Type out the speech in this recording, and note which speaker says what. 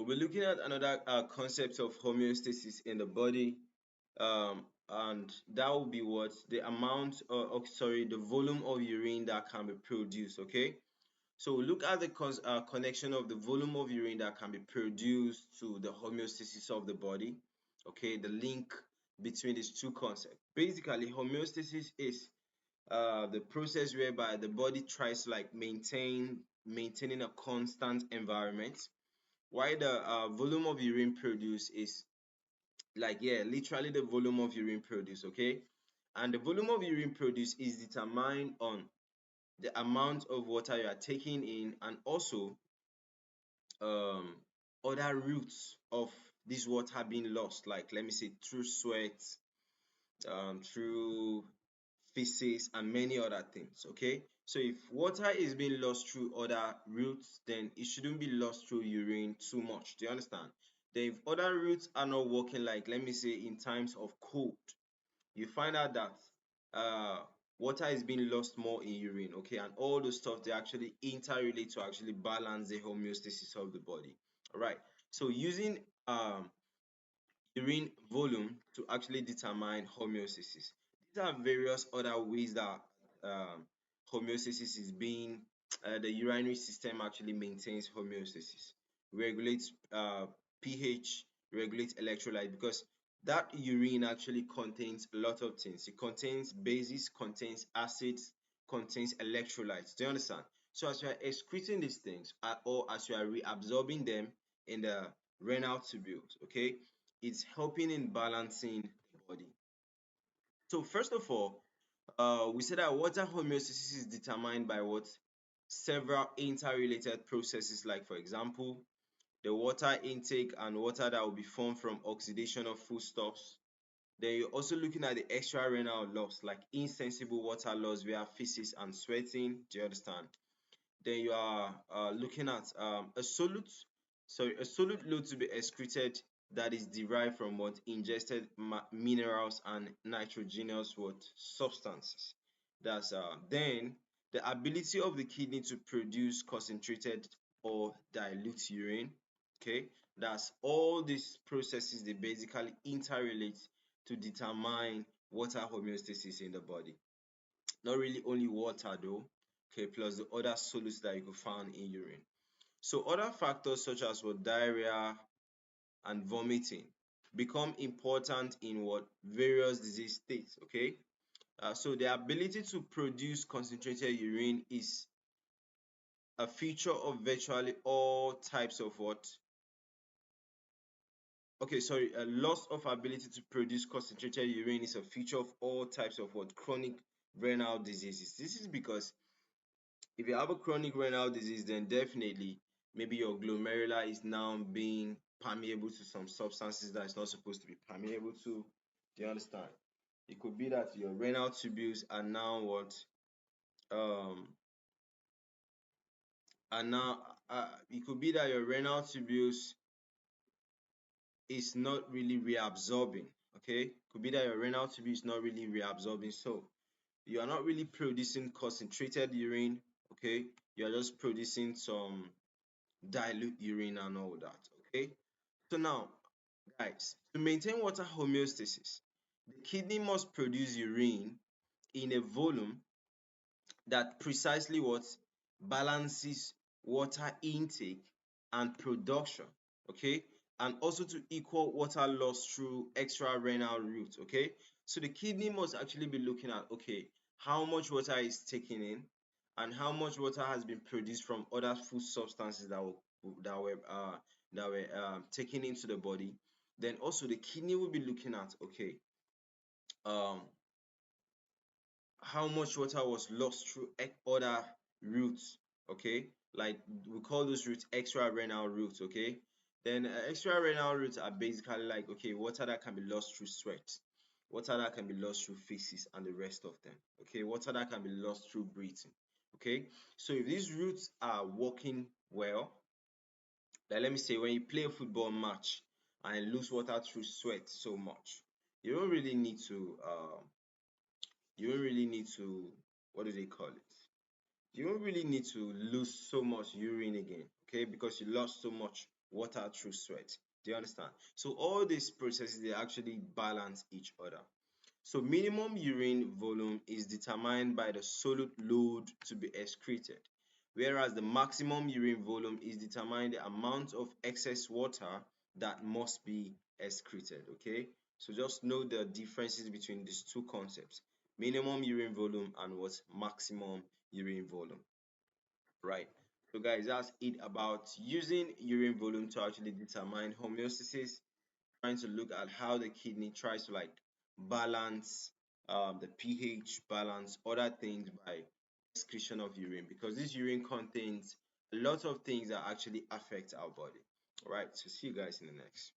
Speaker 1: we're looking at another concept of homeostasis in the body, and that will be what the amount, the volume of urine that can be produced. Okay, so we'll look at the connection of the volume of urine that can be produced to the homeostasis of the body. Okay, the link between these two concepts. Basically, homeostasis is the process whereby the body tries to like maintaining a constant environment, while the volume of urine produced is like, yeah, literally the volume of urine produced. Okay, and the volume of urine produced is determined on the amount of water you are taking in, and also um other routes of this water being lost, like let me say through sweat, through feces, and many other things. Okay, so if water is being lost through other routes, then it shouldn't be lost through urine too much. Do you understand? Then if other routes are not working, like let me say in times of cold, you find out that uh water is being lost more in urine. Okay, and all those stuff, they actually interrelate to actually balance the homeostasis of the body. All right, so using urine volume to actually determine homeostasis. These are various other ways that homeostasis is being, the urinary system actually maintains homeostasis, regulates pH, regulates electrolyte, because that urine actually contains a lot of things. It contains bases, contains acids, contains electrolytes. Do you understand? So as you are excreting these things, or as you are reabsorbing them in the renal tubules, okay, it's helping in balancing the body. So first of all, we said that water homeostasis is determined by what several interrelated processes, like for example, the water intake and water that will be formed from oxidation of foodstuffs. Then you're also looking at the extra renal loss, like insensible water loss via feces and sweating. Do you understand? Then you are looking at a solute load to be excreted that is derived from what ingested minerals and nitrogenous what substances. That's then the ability of the kidney to produce concentrated or dilute urine. Okay, that's all these processes, they basically interrelate to determine water homeostasis in the body. Not really only water though, okay, plus the other solutes that you could find in urine. So other factors such as what diarrhea and vomiting become important in what various disease states. Okay, so the ability to produce concentrated urine is a feature of virtually all types of what, okay, sorry, a loss of ability to produce concentrated urine is a feature of all types of what chronic renal diseases. This is because if you have a chronic renal disease, then definitely maybe your glomerular is now being permeable to some substances that it's not supposed to be permeable to. Do you understand? It could be that your renal tubules are now what um are now it could be that your renal tubules is not really reabsorbing. Okay, could be that your renal tubule is not really reabsorbing, so you are not really producing concentrated urine. Okay, you are just producing some dilute urine and all that. Okay, so now guys, to maintain water homeostasis, the kidney must produce urine in a volume that precisely what balances water intake and production. Okay, and also to equal water loss through extra renal route. Okay, so the kidney must actually be looking at, okay, how much water is taken in and how much water has been produced from other food substances that were taken into the body. Then also the kidney will be looking at, okay, um how much water was lost through other routes. Okay, like we call those routes extra renal routes. Okay, then extra renal routes are basically like, okay, water that can be lost through sweat, water that can be lost through feces, and the rest of them. Okay, water that can be lost through breathing. Okay, so if these routes are working well, like let me say when you play a football match and you lose water through sweat so much, you don't really need to what do they call it? You don't really need to lose so much urine again, okay? Because you lost so much water through sweat. Do you understand? So all these processes, they actually balance each other. So minimum urine volume is determined by the solute load to be excreted, whereas the maximum urine volume is determined the amount of excess water that must be excreted. Okay, so just know the differences between these two concepts: minimum urine volume and what maximum urine volume. Right. So guys, that's it about using urine volume to actually determine homeostasis, trying to look at how the kidney tries to like balance the pH, balance other things by excretion of urine, because this urine contains a lot of things that actually affect our body. All right, so see you guys in the next.